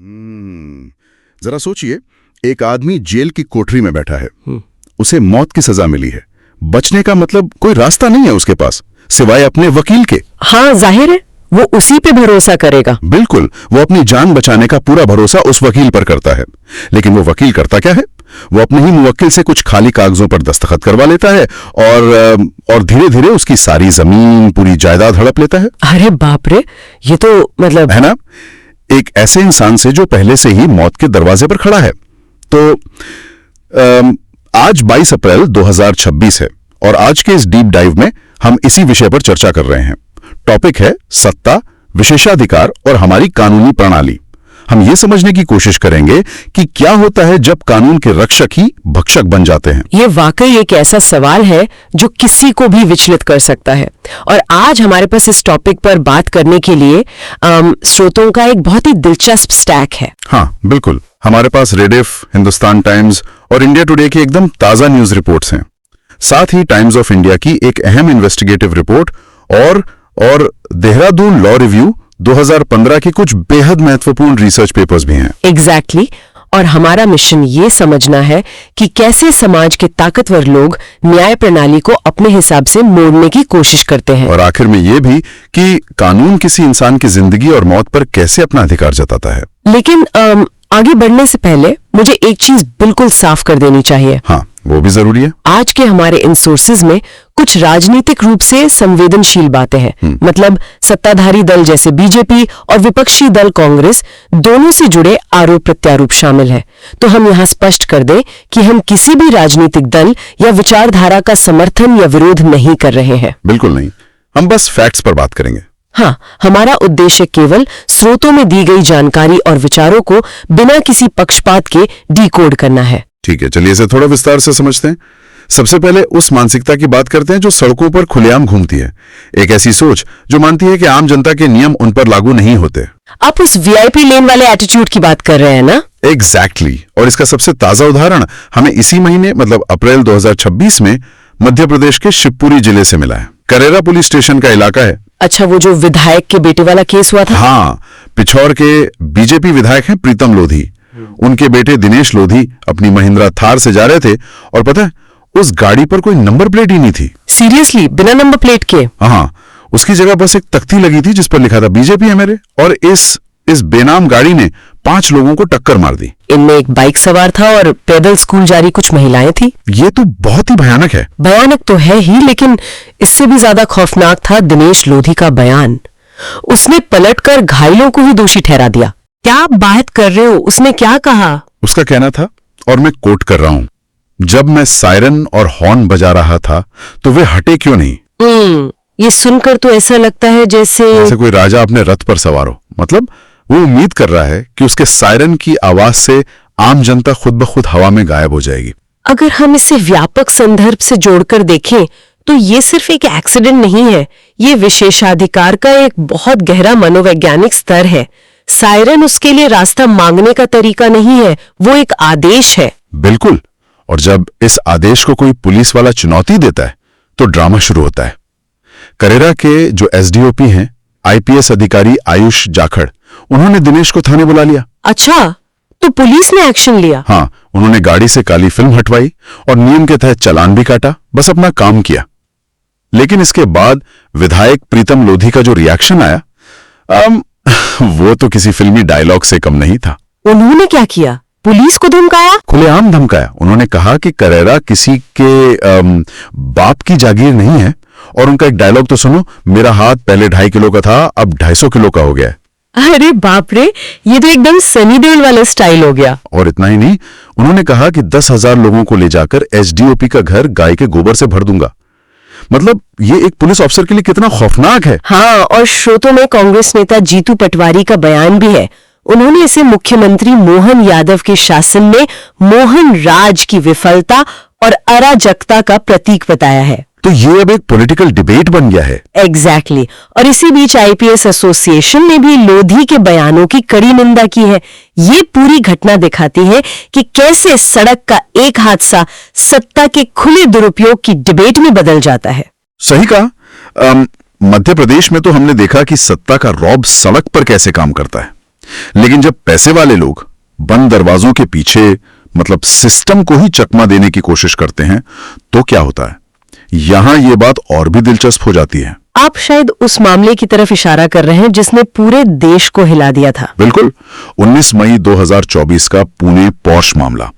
जरा सोचिए, एक आदमी जेल की कोठरी में बैठा है, उसे मौत की सजा मिली है। बचने का मतलब कोई रास्ता नहीं है उसके पास सिवाय अपने वकील के। हाँ, जाहिर है वो उसी पे भरोसा करेगा। बिल्कुल, वो अपनी जान बचाने का पूरा भरोसा उस वकील पर करता है। लेकिन वो वकील करता क्या है? वो अपने ही मुवक्किल से कुछ खाली कागजों पर दस्तखत करवा लेता है और धीरे धीरे उसकी सारी जमीन, पूरी जायदाद हड़प लेता है। अरे बाप रे, ये तो मतलब है ना, एक ऐसे इंसान से जो पहले से ही मौत के दरवाजे पर खड़ा है। तो आज 22 अप्रैल 2026 है और आज के इस डीप डाइव में हम इसी विषय पर चर्चा कर रहे हैं। टॉपिक है सत्ता, विशेषाधिकार और हमारी कानूनी प्रणाली। हम ये समझने की कोशिश करेंगे कि क्या होता है जब कानून के रक्षक ही भक्षक बन जाते हैं। ये वाकई एक ऐसा सवाल है जो किसी को भी विचलित कर सकता है। और आज हमारे पास इस टॉपिक पर बात करने के लिए स्रोतों का एक बहुत ही दिलचस्प स्टैक है। हाँ बिल्कुल, हमारे पास रेडिफ, हिंदुस्तान टाइम्स और इंडिया टुडे की एकदम ताजा न्यूज रिपोर्ट्स हैं। साथ ही टाइम्स ऑफ इंडिया की एक अहम इन्वेस्टिगेटिव रिपोर्ट और देहरादून लॉ रिव्यू 2015 की कुछ बेहद महत्वपूर्ण रिसर्च पेपर्स भी हैं। एग्जैक्टली। और हमारा मिशन ये समझना है कि कैसे समाज के ताकतवर लोग न्याय प्रणाली को अपने हिसाब से मोड़ने की कोशिश करते हैं। और आखिर में ये भी कि कानून किसी इंसान की जिंदगी और मौत पर कैसे अपना अधिकार जताता है। लेकिन आगे बढ़ने से पहले मुझे एक चीज बिल्कुल साफ कर देनी चाहिए। हाँ, वो भी जरूरी है। आज के हमारे इन सोर्सेज में कुछ राजनीतिक रूप से संवेदनशील बातें हैं। मतलब सत्ताधारी दल जैसे बीजेपी और विपक्षी दल कांग्रेस दोनों से जुड़े आरोप प्रत्यारोप शामिल है। तो हम यहाँ स्पष्ट कर दें कि हम किसी भी राजनीतिक दल या विचारधारा का समर्थन या विरोध नहीं कर रहे हैं। बिल्कुल नहीं, हम बस फैक्ट्स पर बात करेंगे। हाँ, हमारा उद्देश्य केवल स्रोतों में दी गई जानकारी और विचारों को बिना किसी पक्षपात के डिकोड करना है। ठीक है, चलिए इसे थोड़ा विस्तार से समझते हैं। सबसे पहले उस मानसिकता की बात करते हैं जो सड़कों पर खुलेआम घूमती है। एक ऐसी सोच जो मानती है कि आम जनता के नियम उन पर लागू नहीं होते। आप उस वीआईपी लेन वाले एटीट्यूड की बात कर रहे हैं ना? एग्जैक्टली। और इसका सबसे ताजा उदाहरण हमें इसी महीने मतलब अप्रैल 2026 में मध्य प्रदेश के शिवपुरी जिले से मिला है। करेरा पुलिस स्टेशन का इलाका है। अच्छा, वो जो विधायक के बेटे वाला केस हुआ था? हाँ, पिछौर के बीजेपी विधायक हैं प्रीतम लोधी। उनके बेटे दिनेश लोधी अपनी महिंद्रा थार से जा रहे थे और पता है उस गाड़ी पर कोई नंबर प्लेट ही नहीं थी। सीरियसली, बिना नंबर प्लेट के? हाँ, उसकी जगह बस एक तख्ती लगी थी जिस पर लिखा था बीजेपी है मेरे। और इस बेनाम गाड़ी ने 5 लोगों को टक्कर मार दी। इनमें एक बाइक सवार था और पैदल स्कूल जा रही कुछ महिलाएं थी। ये तो बहुत ही भयानक है। भयानक तो है ही, लेकिन इससे भी ज्यादा खौफनाक था दिनेश लोधी का बयान। उसने पलटकर घायलों को ही दोषी ठहरा दिया। क्या आप बात कर रहे हो? उसने क्या कहा? उसका कहना था, और मैं कोट कर रहा हूं, जब मैं सायरन और हॉर्न बजा रहा था तो वे हटे क्यों नहीं? ये सुनकर तो ऐसा लगता है जैसे कोई राजा अपने रथ पर सवार हो। मतलब वो उम्मीद कर रहा है कि उसके सायरन की आवाज से आम जनता खुद ब खुद हवा में गायब हो जाएगी। अगर हम इसे व्यापक संदर्भ से जोड़कर देखें तो ये सिर्फ एक एक्सीडेंट नहीं है, ये विशेषाधिकार का एक बहुत गहरा मनोवैज्ञानिक स्तर है। सायरन उसके लिए रास्ता मांगने का तरीका नहीं है, वो एक आदेश है। बिल्कुल। और जब इस आदेश को कोई पुलिस वाला चुनौती देता है तो ड्रामा शुरू होता है। करेरा के जो एसडीओपी हैं, आईपीएस अधिकारी आयुष जाखड़, उन्होंने दिनेश को थाने बुला लिया। अच्छा, तो पुलिस ने एक्शन लिया? हाँ, उन्होंने गाड़ी से काली फिल्म हटवाई और नियम के तहत चालान भी काटा, बस अपना काम किया। लेकिन इसके बाद विधायक प्रीतम लोधी का जो रिएक्शन आया, वो तो किसी फिल्मी डायलॉग से कम नहीं था। उन्होंने क्या किया? पुलिस को धमकाया? खुलेआम धमकाया। उन्होंने कहा कि करेरा किसी के बाप की जागीर नहीं है। और उनका एक डायलॉग तो सुनो, मेरा हाथ पहले 2.5 किलो का था, अब 250 किलो का हो गया है। अरे बाप रे, ये तो एकदम सनी देओल वाला स्टाइल हो गया। और इतना ही नहीं, उन्होंने कहा कि 10,000 लोगों को ले जाकर एसडीओपी का घर गाय के गोबर से भर दूंगा। मतलब ये एक पुलिस अफसर के लिए कितना खौफनाक है। हाँ, और श्रोतों में कांग्रेस नेता जीतू पटवारी का बयान भी है। उन्होंने इसे मुख्यमंत्री मोहन यादव के शासन में मोहन राज की विफलता और अराजकता का प्रतीक बताया है। तो ये अब एक पॉलिटिकल डिबेट बन गया है। एग्जैक्टली। और इसी बीच आईपीएस एसोसिएशन ने भी लोधी के बयानों की कड़ी निंदा की है। ये पूरी घटना दिखाती है कि कैसे सड़क का एक हादसा सत्ता के खुले दुरुपयोग की डिबेट में बदल जाता है। सही कहा। मध्य प्रदेश में तो हमने देखा कि सत्ता का रौब सड़क पर कैसे काम करता है। लेकिन जब पैसे वाले लोग बंद दरवाजों के पीछे मतलब सिस्टम को ही चकमा देने की कोशिश करते हैं तो क्या होता है? यहां यह बात और भी दिलचस्प हो जाती है। आप शायद उस मामले की तरफ इशारा कर रहे हैं जिसने पूरे देश को हिला दिया था। बिल्कुल, 19 मई 2024 का पुणे पॉर्श मामला,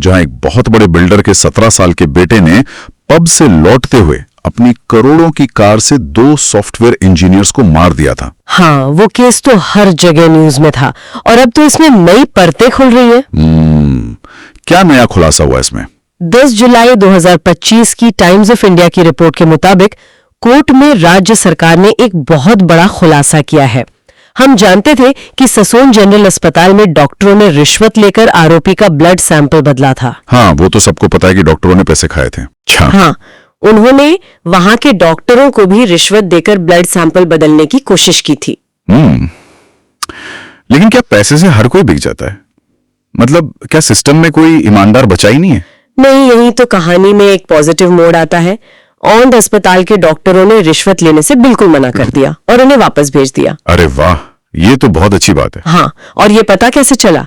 जहां एक बहुत बड़े बिल्डर के 17 साल के बेटे ने पब से लौटते हुए अपनी करोड़ों की कार से 2 सॉफ्टवेयर इंजीनियर्स को मार दिया था। हाँ, वो केस तो हर जगह न्यूज में था और अब तो इसमें नई परतें खुल रही है। क्या नया खुलासा हुआ इसमें? 10 जुलाई 2025 की टाइम्स ऑफ इंडिया की रिपोर्ट के मुताबिक कोर्ट में राज्य सरकार ने एक बहुत बड़ा खुलासा किया है। हम जानते थे कि ससून जनरल अस्पताल में डॉक्टरों ने रिश्वत लेकर आरोपी का ब्लड सैंपल बदला था। हाँ, वो तो सबको पता है कि डॉक्टरों ने पैसे खाए थे। हाँ, उन्होंने वहां के डॉक्टरों को भी रिश्वत देकर ब्लड सैंपल बदलने की कोशिश की थी। लेकिन क्या पैसे से हर कोई बिक जाता है? मतलब क्या सिस्टम में कोई ईमानदार बचा ही नहीं है? नहीं, यही तो कहानी में एक पॉजिटिव मोड़ आता है। औंध अस्पताल के डॉक्टरों ने रिश्वत लेने से बिल्कुल मना कर दिया और उन्हें वापस भेज दिया। अरे वाह, ये तो बहुत अच्छी बात है। हाँ, और ये पता कैसे चला?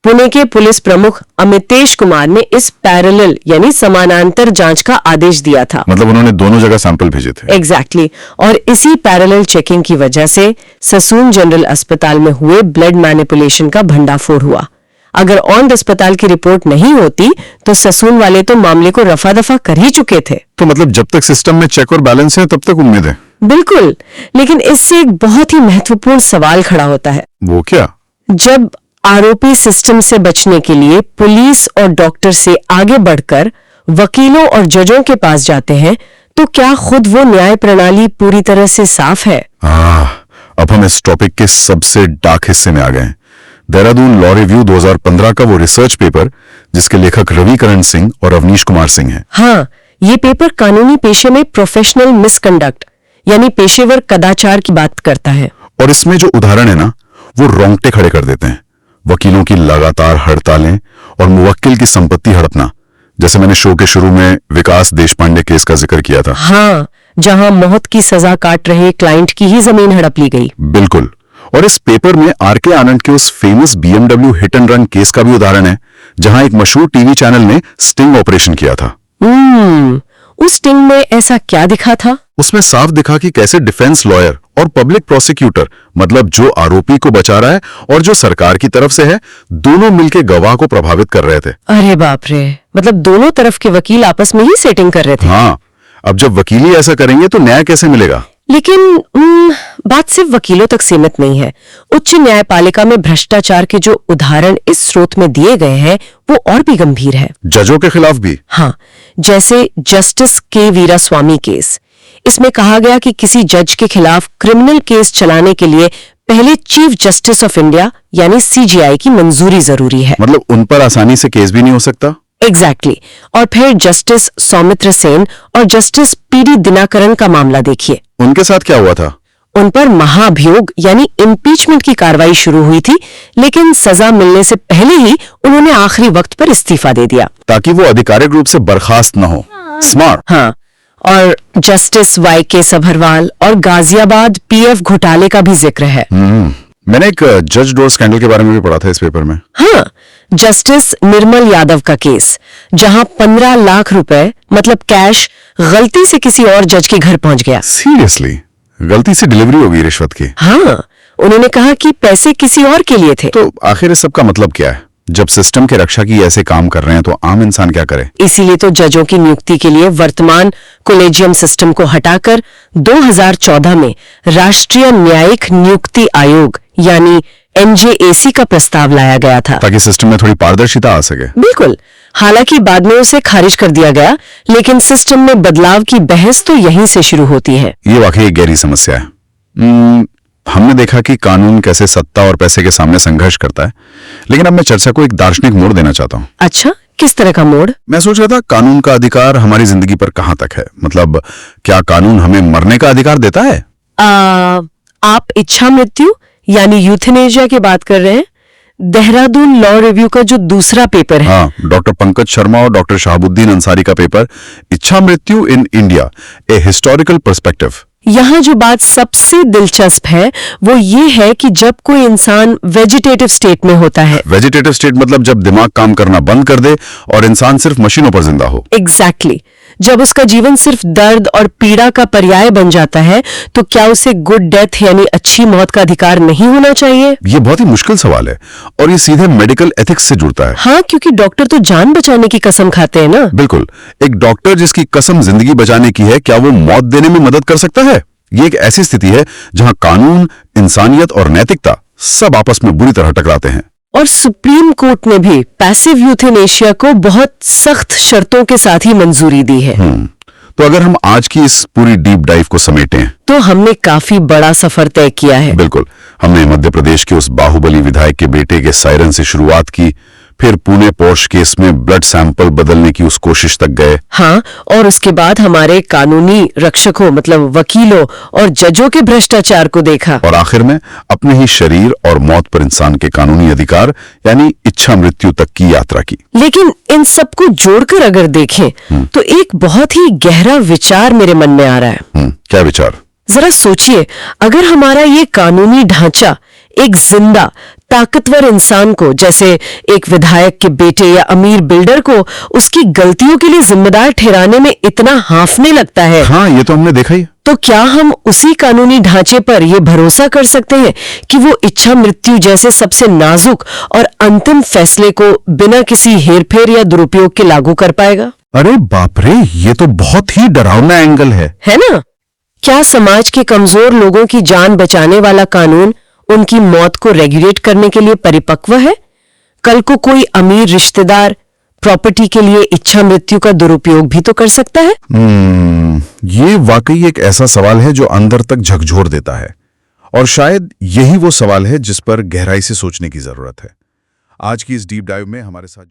पुणे के पुलिस प्रमुख अमितेश कुमार ने इस पैरेलल यानी समानांतर जांच का आदेश दिया था। मतलब उन्होंने दोनों जगह सैंपल भेजे थे। एग्जैक्टली। और इसी पैरेलल चेकिंग की वजह से ससून जनरल अस्पताल में हुए ब्लड मैनिपुलेशन का भंडाफोड़ हुआ। अगर औंध अस्पताल की रिपोर्ट नहीं होती तो ससून वाले तो मामले को रफा दफा कर ही चुके थे। तो मतलब जब तक सिस्टम में चेक और बैलेंस है तब तक उम्मीद है। बिल्कुल, लेकिन इससे एक बहुत ही महत्वपूर्ण सवाल खड़ा होता है। वो क्या? जब आरोपी सिस्टम से बचने के लिए पुलिस और डॉक्टर से आगे बढ़कर वकीलों और जजों के पास जाते हैं तो क्या खुद वो न्याय प्रणाली पूरी तरह से साफ है? अब हम इस टॉपिक के सबसे डार्क हिस्से में आ गए हैं। देहरादून लॉ रिव्यू 2015 का वो रिसर्च पेपर जिसके लेखक रविकरण सिंह और अवनीश कुमार सिंह हैं। हाँ, ये पेपर कानूनी पेशे में प्रोफेशनल मिसकंडक्ट यानी पेशेवर कदाचार की बात करता है। और इसमें जो उदाहरण है ना, वो रोंगटे खड़े कर देते हैं। वकीलों की लगातार हड़तालें और मुवक्किल की संपत्ति हड़पना, जैसे मैंने शो के शुरू में विकास देशपांडे केस का जिक्र किया था। हाँ, जहां मौत की सजा काट रहे क्लाइंट की ही जमीन हड़प ली गई। बिल्कुल। और इस पेपर में आर.के. आनंद के उस famous BMW hit and run case का भी उदाहरण है, जहां एक मशहूर टीवी चैनल ने स्टिंग ऑपरेशन किया था। उस स्टिंग में ऐसा क्या दिखा था? उसमें साफ दिखा कि कैसे डिफेंस लॉयर और पब्लिक प्रोसिक्यूटर, मतलब जो आरोपी को बचा रहा है और जो सरकार की तरफ से है, दोनों मिलकर गवाह को प्रभावित कर रहे थे। अरे बाप रे, मतलब दोनों तरफ के वकील आपस में ही सेटिंग कर रहे थे। हाँ, अब जब वकील ही ऐसा करेंगे तो न्याय कैसे मिलेगा? लेकिन बात सिर्फ वकीलों तक सीमित नहीं है। उच्च न्यायपालिका में भ्रष्टाचार के जो उदाहरण इस स्रोत में दिए गए हैं वो और भी गंभीर है। जजों के खिलाफ भी? हाँ, जैसे जस्टिस के वीरास्वामी केस। इसमें कहा गया कि किसी जज के खिलाफ क्रिमिनल केस चलाने के लिए पहले चीफ जस्टिस ऑफ इंडिया यानी CJI की मंजूरी जरूरी है। मतलब उन पर आसानी से केस भी नहीं हो सकता? एग्जैक्टली। और फिर जस्टिस सौमित्र सेन और जस्टिस PD दिनाकरन का मामला देखिए। उनके साथ क्या हुआ था? उन पर महाभियोग यानी इम्पीचमेंट की कार्रवाई शुरू हुई थी, लेकिन सजा मिलने से पहले ही उन्होंने आखिरी वक्त पर इस्तीफा दे दिया ताकि वो आधिकारिक रूप से बर्खास्त न हो। स्मार्ट। हाँ, और जस्टिस YK सभरवाल और गाजियाबाद PF घोटाले का भी जिक्र है। मैंने एक जज डोर स्कैंडल के बारे में भी पढ़ा था इस पेपर में। हाँ, जस्टिस निर्मल यादव का केस, जहां 15 लाख रुपए मतलब कैश गलती से किसी और जज के घर पहुंच गया। सीरियसली? गलती से डिलीवरी होगी रिश्वत की? हाँ, उन्होंने कहा कि पैसे किसी और के लिए थे। तो आखिर इस सब का मतलब क्या है? जब सिस्टम के रक्षा की ऐसे काम कर रहे हैं तो आम इंसान क्या करे? इसीलिए तो जजों की नियुक्ति के लिए वर्तमान कोलेजियम सिस्टम को हटाकर 2014 में राष्ट्रीय न्यायिक नियुक्ति आयोग यानी NJAC का प्रस्ताव लाया गया था, ताकि सिस्टम में थोड़ी पारदर्शिता आ सके। बिल्कुल। हालांकि बाद में उसे खारिज कर दिया गया, लेकिन सिस्टम में बदलाव की बहस तो यहीं से शुरू होती है। ये वाकई एक गहरी समस्या है। हमने देखा कि कानून कैसे सत्ता और पैसे के सामने संघर्ष करता है, लेकिन अब मैं चर्चा को एक दार्शनिक मोड़ देना चाहता हूँ। अच्छा, किस तरह का मोड़? मैं सोच रहा था कानून का अधिकार हमारी जिंदगी पर कहाँ तक है? मतलब क्या कानून हमें मरने का अधिकार देता है? आप इच्छा मृत्यु यानी यूथेनेशिया की बात कर रहे हैं? देहरादून लॉ रिव्यू का जो दूसरा पेपर है, हाँ, डॉक्टर पंकज शर्मा और डॉक्टर शहाबुद्दीन अंसारी का पेपर इच्छा मृत्यु in India, a historical perspective, यहाँ जो बात सबसे दिलचस्प है वो ये है कि जब कोई इंसान वेजिटेटिव स्टेट में होता है, वेजिटेटिव स्टेट मतलब जब दिमाग काम करना बंद कर दे और इंसान सिर्फ मशीनों पर जिंदा हो। एग्जैक्टली जब उसका जीवन सिर्फ दर्द और पीड़ा का पर्याय बन जाता है, तो क्या उसे गुड डेथ यानी अच्छी मौत का अधिकार नहीं होना चाहिए? ये बहुत ही मुश्किल सवाल है और ये सीधे मेडिकल एथिक्स से जुड़ता है। हाँ, क्योंकि डॉक्टर तो जान बचाने की कसम खाते हैं ना। बिल्कुल, एक डॉक्टर जिसकी कसम जिंदगी बचाने की है, क्या वो मौत देने में मदद कर सकता है? ये एक ऐसी स्थिति है जहां कानून, इंसानियत और नैतिकता सब आपस में बुरी तरह टकराते हैं। और सुप्रीम कोर्ट ने भी पैसिव यूथेनेशिया को बहुत सख्त शर्तों के साथ ही मंजूरी दी है। तो अगर हम आज की इस पूरी डीप डाइव को समेटें तो हमने काफी बड़ा सफर तय किया है। बिल्कुल, हमने मध्य प्रदेश के उस बाहुबली विधायक के बेटे के सायरन से शुरुआत की, फिर पुणे पोर्श केस में ब्लड सैंपल बदलने की उस कोशिश तक गए। हाँ, और उसके बाद हमारे कानूनी रक्षकों मतलब वकीलों और जजों के भ्रष्टाचार को देखा, और आखिर में अपने ही शरीर और मौत पर इंसान के कानूनी अधिकार यानी इच्छा मृत्यु तक की यात्रा की। लेकिन इन सबको जोड़कर अगर देखें तो एक बहुत ही गहरा विचार मेरे मन में आ रहा है। क्या विचार? जरा सोचिए, अगर हमारा ये कानूनी ढांचा एक जिंदा ताकतवर इंसान को, जैसे एक विधायक के बेटे या अमीर बिल्डर को, उसकी गलतियों के लिए जिम्मेदार ठहराने में इतना हाँफने लगता है, हाँ, ये तो हमने देखा ही। तो क्या हम उसी कानूनी ढांचे पर यह भरोसा कर सकते हैं कि वो इच्छा मृत्यु जैसे सबसे नाजुक और अंतिम फैसले को बिना किसी हेरफेर या दुरुपयोग के लागू कर पाएगा? अरे बाप रे, ये तो बहुत ही डरावना एंगल है ना? क्या समाज के कमजोर लोगों की जान बचाने वाला कानून उनकी मौत को रेगुलेट करने के लिए परिपक्व है? कल को कोई अमीर रिश्तेदार प्रॉपर्टी के लिए इच्छा मृत्यु का दुरुपयोग भी तो कर सकता है। ये वाकई एक ऐसा सवाल है जो अंदर तक झकझोर देता है, और शायद यही वो सवाल है जिस पर गहराई से सोचने की जरूरत है। आज की इस डीप डाइव में हमारे साथ